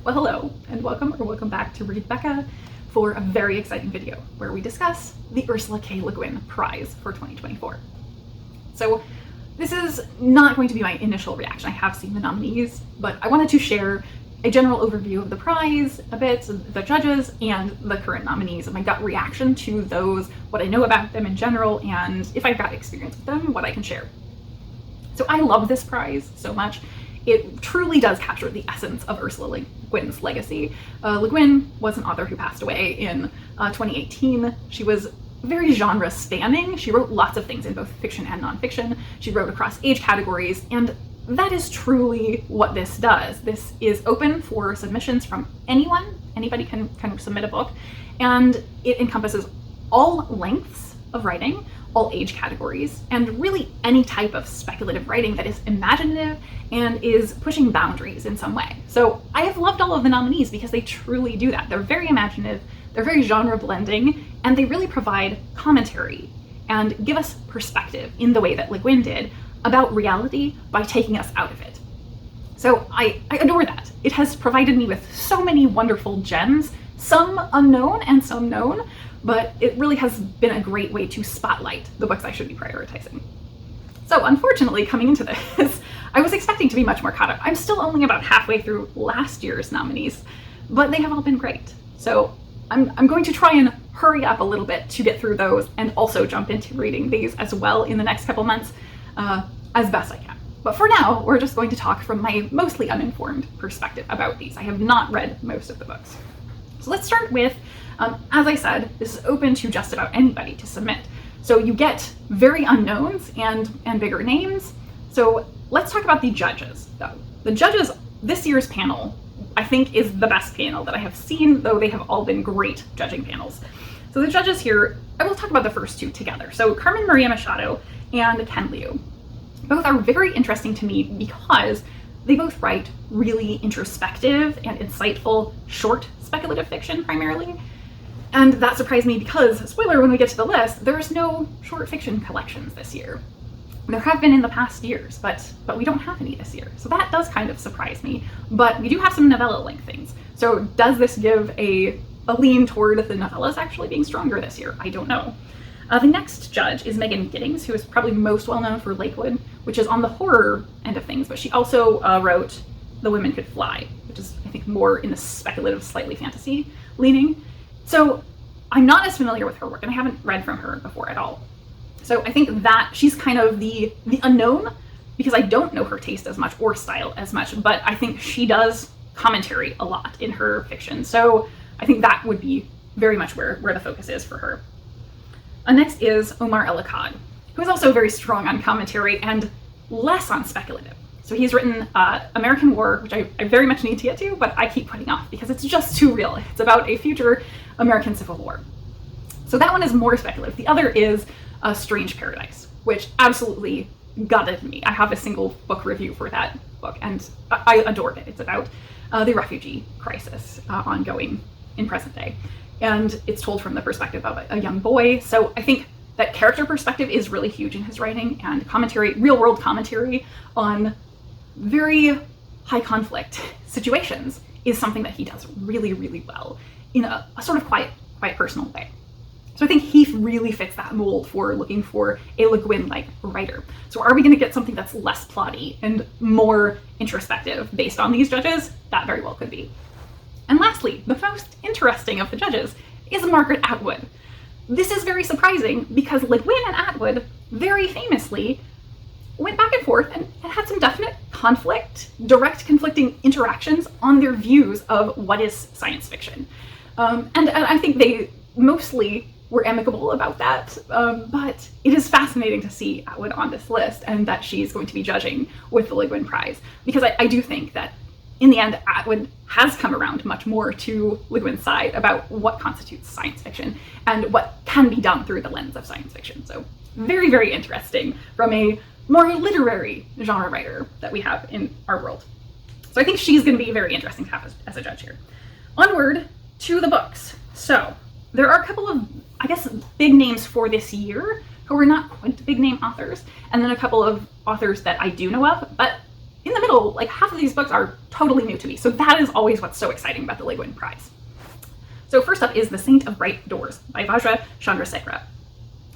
Well, hello and welcome back to Read Becca for a very exciting video where we discuss the Ursula K. Le Guin Prize for 2024. So this is not going to be my initial reaction. I have seen the nominees, but I wanted to share a general overview of the prize, a bit, the judges, and the current nominees, and my gut reaction to those, what I know about them in general, and if I've got experience with them, what I can share. So I love this prize so much. It truly does capture the essence of Ursula Le Guin's legacy. Le Guin was an author who passed away in 2018. She was very genre spanning. She wrote lots of things in both fiction and nonfiction. She wrote across age categories, and that is truly what this does. This is open for submissions from anyone. Anybody can kind of submit a book, and it encompasses all lengths of writing, all age categories, and really any type of speculative writing that is imaginative and is pushing boundaries in some way. So I have loved all of the nominees because they truly do that. They're very imaginative, they're very genre blending, and they really provide commentary and give us perspective in the way that Le Guin did about reality by taking us out of it. So I adore that. It has provided me with so many wonderful gems, some unknown and some known, but it really has been a great way to spotlight the books I should be prioritizing. So unfortunately, coming into this, I was expecting to be much more caught up. I'm still only about halfway through last year's nominees, but they have all been great. So I'm going to try and hurry up a little bit to get through those and also jump into reading these as well in the next couple months as best I can. But for now, we're just going to talk from my mostly uninformed perspective about these. I have not read most of the books. So let's start with, as I said, this is open to just about anybody to submit. So you get very unknowns and bigger names. So let's talk about the judges, though. The judges, this year's panel, I think is the best panel that I have seen, though they have all been great judging panels. So the judges here, I will talk about the first two together. So Carmen Maria Machado and Ken Liu. Both are very interesting to me because they both write really introspective and insightful short speculative fiction primarily. And that surprised me because, spoiler, when we get to the list, there's no short fiction collections this year. There have been in the past years, but we don't have any this year. So that does kind of surprise me, but we do have some novella-length things. So does this give a lean toward the novellas actually being stronger this year? I don't know. The next judge is Megan Giddings, who is probably most well known for Lakewood, which is on the horror end of things, but she also wrote The Women Could Fly, which is, I think, more in the speculative, slightly fantasy leaning. So I'm not as familiar with her work, and I haven't read from her before at all. So I think that she's kind of the unknown, because I don't know her taste as much or style as much, but I think she does commentary a lot in her fiction. So I think that would be very much where the focus is for her. Next is Omar El-Akkad, who is also very strong on commentary and less on speculative. So he's written American War, which I very much need to get to, but I keep putting off because it's just too real. It's about a future American Civil War. So that one is more speculative. The other is A Strange Paradise, which absolutely gutted me. I have a single book review for that book, and I adored it. It's about the refugee crisis ongoing in present day. And it's told from the perspective of a young boy. So I think that character perspective is really huge in his writing, and commentary, real world commentary on very high conflict situations is something that he does really, really well in a sort of quiet personal way. So I think he really fits that mold for looking for a Le Guin-like writer. So are we going to get something that's less plotty and more introspective based on these judges? That very well could be. And lastly, the most interesting of the judges is Margaret Atwood. This is very surprising because Le Guin and Atwood very famously went back and forth and had some definite conflict, direct conflicting interactions on their views of what is science fiction. And I think they mostly were amicable about that, but it is fascinating to see Atwood on this list and that she's going to be judging with the Le Guin Prize, because I do think that in the end, Atwood has come around much more to Le Guin's side about what constitutes science fiction and what can be done through the lens of science fiction. So very, very interesting from a more literary genre writer that we have in our world. So I think she's going to be very interesting to have as a judge here. Onward to the books. So there are a couple of, I guess, big names for this year who are not quite big name authors, and then a couple of authors that I do know of, but in the middle, like half of these books are totally new to me. So that is always what's so exciting about the Le Guin Prize. So first up is The Saint of Bright Doors by Vajra Chandrasekhara.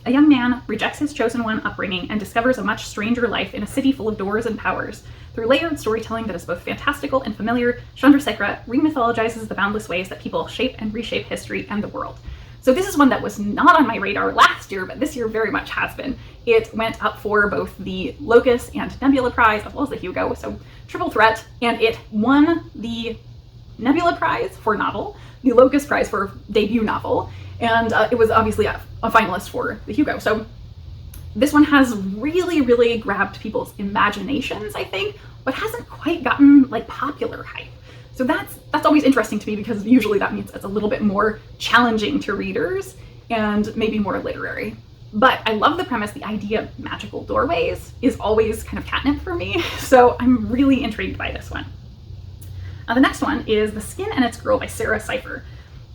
A young man rejects his chosen one upbringing and discovers a much stranger life in a city full of doors and powers. Through layered storytelling that is both fantastical and familiar, Chandrasekhara remythologizes the boundless ways that people shape and reshape history and the world. So this is one that was not on my radar last year, but this year very much has been. It went up for both the Locus and Nebula Prize, as well as the Hugo, so triple threat, and it won the Nebula Prize for novel, the Locus Prize for debut novel, and it was obviously a finalist for the Hugo. So this one has really, really grabbed people's imaginations, I think, but hasn't quite gotten like popular hype. So that's always interesting to me, because usually that means it's a little bit more challenging to readers and maybe more literary. But I love the premise. The idea of magical doorways is always kind of catnip for me, so I'm really intrigued by this one. The next one is The Skin and Its Girl by Sarah Cipher.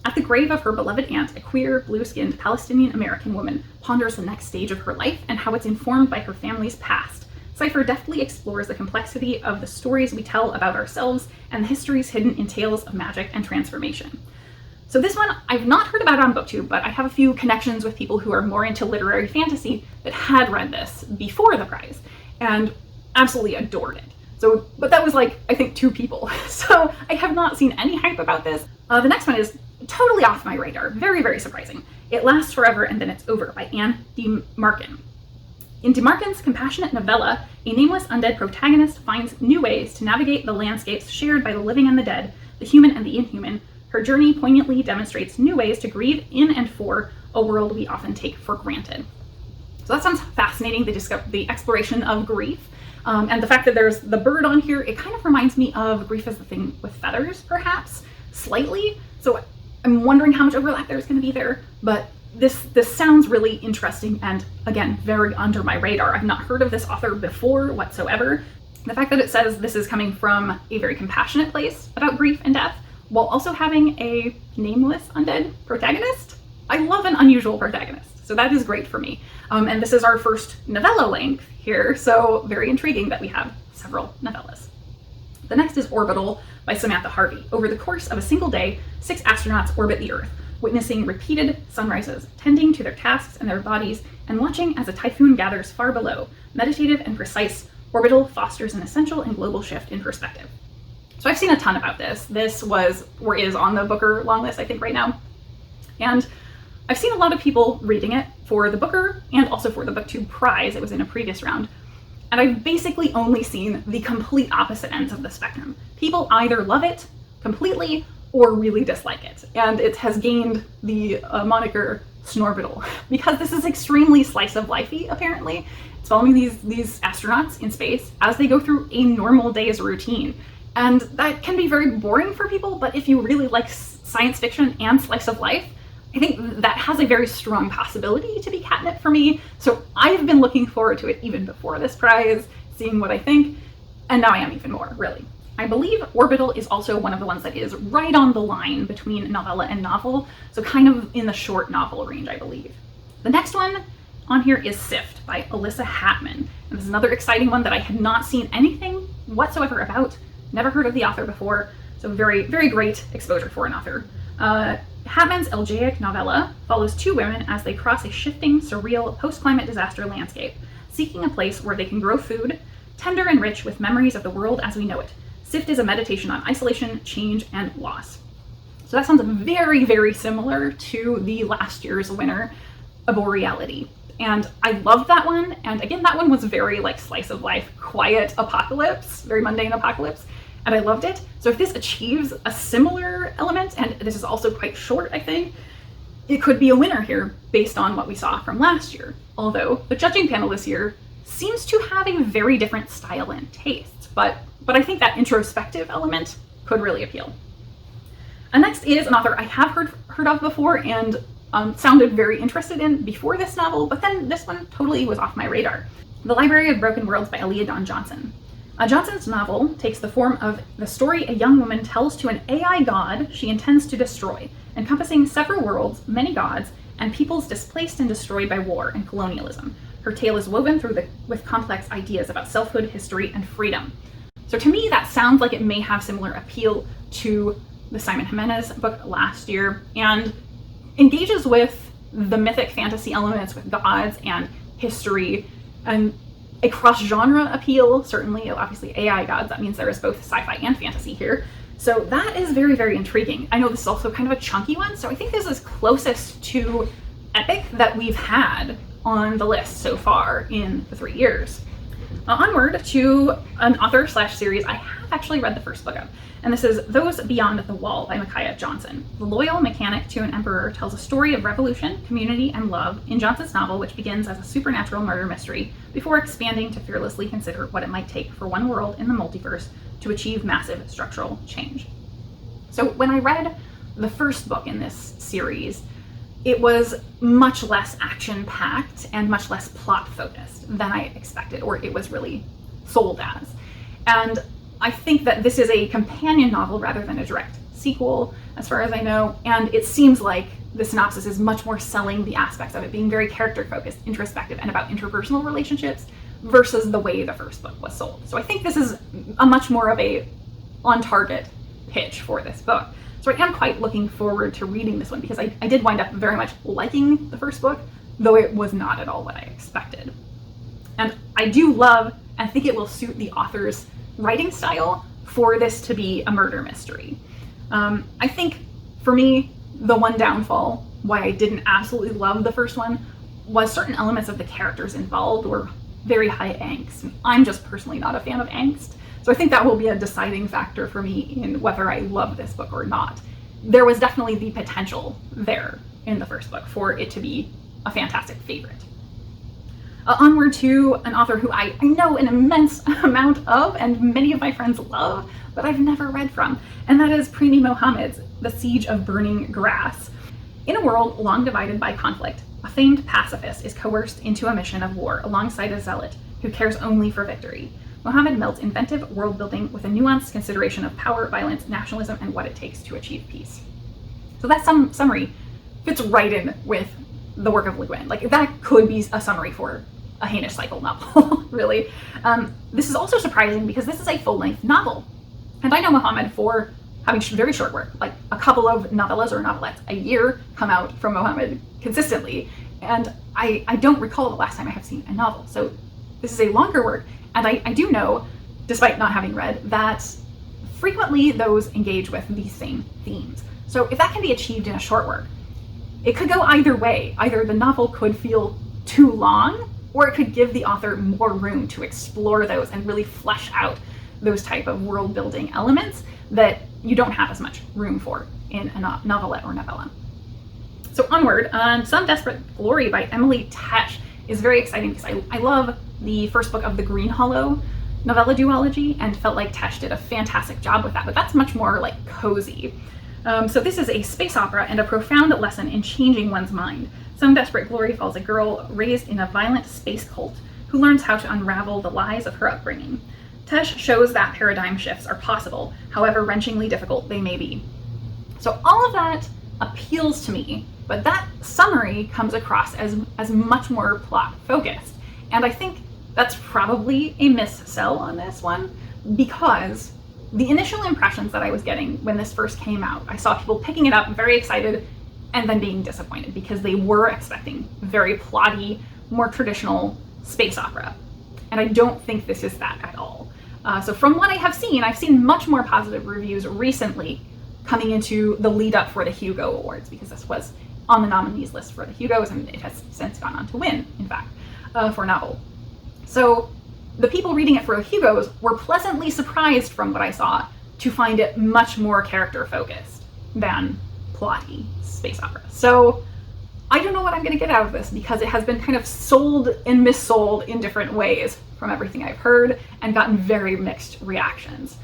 At the grave of her beloved aunt, a queer, blue-skinned Palestinian-American woman ponders the next stage of her life and how it's informed by her family's past. Cipher deftly explores the complexity of the stories we tell about ourselves and the histories hidden in tales of magic and transformation. So this one I've not heard about on BookTube, but I have a few connections with people who are more into literary fantasy that had read this before the prize and absolutely adored it. So, but that was like, I think 2 people. So I have not seen any hype about this. The next one is totally off my radar. Very, very surprising. It Lasts Forever and Then It's Over by Anne D. Markin. In DeMarkin's compassionate novella, a nameless undead protagonist finds new ways to navigate the landscapes shared by the living and the dead, the human and the inhuman. Her journey poignantly demonstrates new ways to grieve in and for a world we often take for granted. So that sounds fascinating, the exploration of grief. And the fact that there's the bird on here, it kind of reminds me of Grief is the Thing with Feathers, perhaps, slightly. So I'm wondering how much overlap there's going to be there, but this sounds really interesting and, again, very under my radar. I've not heard of this author before whatsoever. The fact that it says this is coming from a very compassionate place about grief and death, while also having a nameless undead protagonist. I love an unusual protagonist, so that is great for me. And this is our first novella length here, so very intriguing that we have several novellas. The next is Orbital by Samantha Harvey. Over the course of a single day, 6 astronauts orbit the Earth, witnessing repeated sunrises, tending to their tasks and their bodies, and watching as a typhoon gathers far below. Meditative and precise, Orbital fosters an essential and global shift in perspective. So I've seen a ton about this. This was, or is, on the Booker longlist, I think, right now. And I've seen a lot of people reading it for the Booker and also for the BookTube Prize. It was in a previous round. And I've basically only seen the complete opposite ends of the spectrum. People either love it completely or really dislike it. And it has gained the moniker Snorbital because this is extremely slice of lifey, apparently. It's following these astronauts in space as they go through a normal day's routine. And that can be very boring for people, but if you really like science fiction and slice of life, I think that has a very strong possibility to be catnip for me. So I've been looking forward to it even before this prize, seeing what I think, and now I am even more, really. I believe Orbital is also one of the ones that is right on the line between novella and novel, so kind of in the short novel range, I believe. The next one on here is Sift by Alyssa Hatman, and this is another exciting one that I had not seen anything whatsoever about, never heard of the author before, so very, very great exposure for an author. Hatman's elegiac novella follows 2 women as they cross a shifting, surreal, post-climate disaster landscape, seeking a place where they can grow food, tender and rich with memories of the world as we know it. Sift is a meditation on isolation, change, and loss. So that sounds very, very similar to the last year's winner, Arboreality. And I loved that one. And again, that one was very like slice of life, quiet apocalypse, very mundane apocalypse. And I loved it. So if this achieves a similar element, and this is also quite short, I think, it could be a winner here based on what we saw from last year. Although the judging panel this year seems to have a very different style and taste, but I think that introspective element could really appeal. And next is an author I have heard of before and sounded very interested in before this novel, but then this one totally was off my radar. The Library of Broken Worlds by Aaliyah Dawn Johnson. Johnson's novel takes the form of the story a young woman tells to an AI god she intends to destroy, encompassing several worlds, many gods, and peoples displaced and destroyed by war and colonialism. Her tale is woven through with complex ideas about selfhood, history, and freedom. So to me, that sounds like it may have similar appeal to the Simon Jimenez book last year, and engages with the mythic fantasy elements with gods and history, and a cross-genre appeal, certainly. Obviously AI gods, that means there is both sci-fi and fantasy here. So that is very, very intriguing. I know this is also kind of a chunky one, so I think this is closest to epic that we've had on the list so far in the 3 years. Onward to an author/series I have actually read the first book of, and this is Those Beyond the Wall by Micaiah Johnson. The loyal mechanic to an emperor tells a story of revolution, community, and love in Johnson's novel, which begins as a supernatural murder mystery before expanding to fearlessly consider what it might take for one world in the multiverse to achieve massive structural change. So when I read the first book in this series, it was much less action-packed and much less plot-focused than I expected, or it was really sold as. And I think that this is a companion novel rather than a direct sequel, as far as I know, and it seems like the synopsis is much more selling the aspects of it being very character-focused, introspective, and about interpersonal relationships versus the way the first book was sold. So I think this is a much more of a on-target pitch for this book. So I am quite looking forward to reading this one, because I did wind up very much liking the first book, though it was not at all what I expected. And I do love, and think it will suit the author's writing style for this to be a murder mystery. I think for me, the one downfall, why I didn't absolutely love the first one, was certain elements of the characters involved were very high angst. I'm just personally not a fan of angst. So I think that will be a deciding factor for me in whether I love this book or not. There was definitely the potential there in the first book for it to be a fantastic favorite. Onward to an author who I know an immense amount of and many of my friends love, but I've never read from, and that is Premi Mohammed's The Siege of Burning Grass. In a world long divided by conflict, a famed pacifist is coerced into a mission of war alongside a zealot who cares only for victory. Mohammed melds inventive world building with a nuanced consideration of power, violence, nationalism, and what it takes to achieve peace. So that summary fits right in with the work of Guin. Like, that could be a summary for a heinous cycle novel, really. This is also surprising because this is a full-length novel. And I know Mohammed for having very short work, like a couple of novellas or novelettes a year come out from Mohammed consistently. And I don't recall the last time I have seen a novel. So this is a longer work. And I do know, despite not having read, that frequently those engage with these same themes. So if that can be achieved in a short work, it could go either way. Either the novel could feel too long, or it could give the author more room to explore those and really flesh out those type of world building elements that you don't have as much room for in a novelette or novella. So Onward, Some Desperate Glory by Emily Tesh is very exciting because I love the first book of the Green Hollow novella duology and felt like Tesh did a fantastic job with that, but that's much more like cozy. So this is a space opera and a profound lesson in changing one's mind. Some Desperate Glory follows a girl raised in a violent space cult who learns how to unravel the lies of her upbringing. Tesh shows that paradigm shifts are possible, however wrenchingly difficult they may be. So all of that appeals to me, but that summary comes across as much more plot focused. And I think that's probably a miss-sell on this one, because the initial impressions that I was getting when this first came out, I saw people picking it up, very excited, and then being disappointed because they were expecting very plotty, more traditional space opera. And I don't think this is that at all. So from what I have seen, I've seen much more positive reviews recently coming into the lead up for the Hugo Awards, because this was on the nominees list for the Hugos, and it has since gone on to win, in fact, for novel. So the people reading it for the Hugos were pleasantly surprised from what I saw to find it much more character focused than plotty space opera. So I don't know what I'm going to get out of this, because it has been kind of sold and missold in different ways from everything I've heard and gotten very mixed reactions.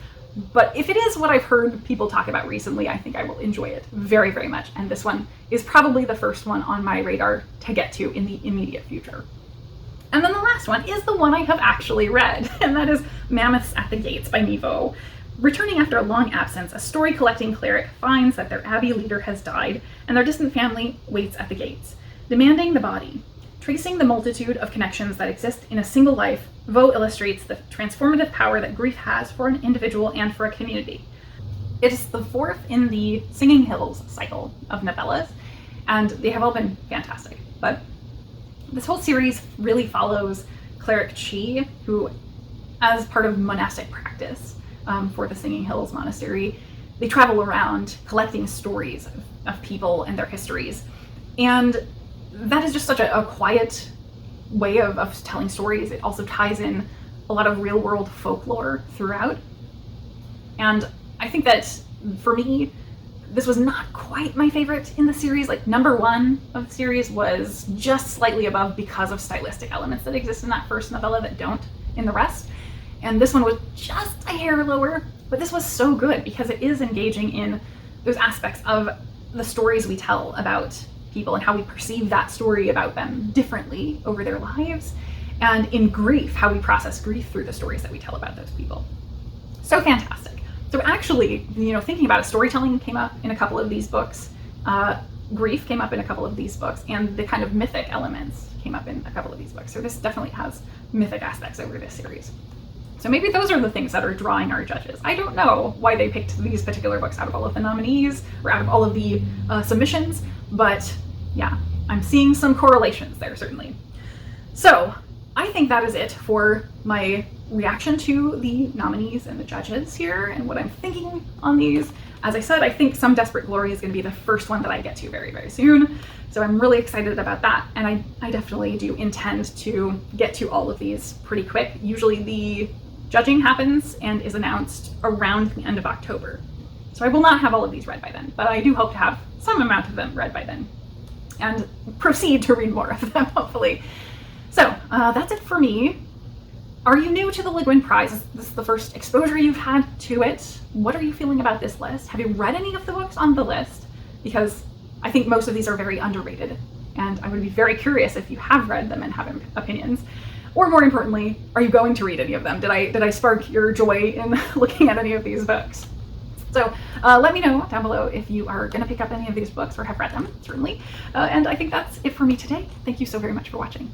But if it is what I've heard people talk about recently, I think I will enjoy it very, very much. And this one is probably the first one on my radar to get to in the immediate future. And then the last one is the one I have actually read, and that is Mammoths at the Gates by Nevo. Returning after a long absence, a story-collecting cleric finds that their abbey leader has died, and their distant family waits at the gates, demanding the body. Tracing the multitude of connections that exist in a single life, Vaux illustrates the transformative power that grief has for an individual and for a community. It is the fourth in the Singing Hills cycle of novellas, and they have all been fantastic. But this whole series really follows Cleric Chi, who, as part of monastic practice for the Singing Hills Monastery, they travel around collecting stories of people and their histories. And that is just such a quiet way of telling stories. It also ties in a lot of real world folklore throughout. And I think that for me, this was not quite my favorite in the series. Like, number one of the series was just slightly above because of stylistic elements that exist in that first novella that don't in the rest. And this one was just a hair lower, but this was so good because it is engaging in those aspects of the stories we tell about people and how we perceive that story about them differently over their lives. And in grief, how we process grief through the stories that we tell about those people. So fantastic. So actually, thinking about it, storytelling came up in a couple of these books, grief came up in a couple of these books, and the kind of mythic elements came up in a couple of these books. So this definitely has mythic aspects over this series. So maybe those are the things that are drawing our judges. I don't know why they picked these particular books out of all of the nominees or out of all of the submissions, but yeah, I'm seeing some correlations there, certainly. So I think that is it for my reaction to the nominees and the judges here and what I'm thinking on these. As I said, I think Some Desperate Glory is going to be the first one that I get to very, very soon. So I'm really excited about that. And I definitely do intend to get to all of these pretty quick. Usually the judging happens and is announced around the end of October. So I will not have all of these read by then, but I do hope to have some amount of them read by then and proceed to read more of them, hopefully. So that's it for me. Are you new to the Le Guin Prize? Is this the first exposure you've had to it? What are you feeling about this list? Have you read any of the books on the list? Because I think most of these are very underrated, and I would be very curious if you have read them and have opinions. Or more importantly, are you going to read any of them? Did I spark your joy in looking at any of these books? So let me know down below if you are going to pick up any of these books or have read them, certainly. And I think that's it for me today. Thank you so very much for watching.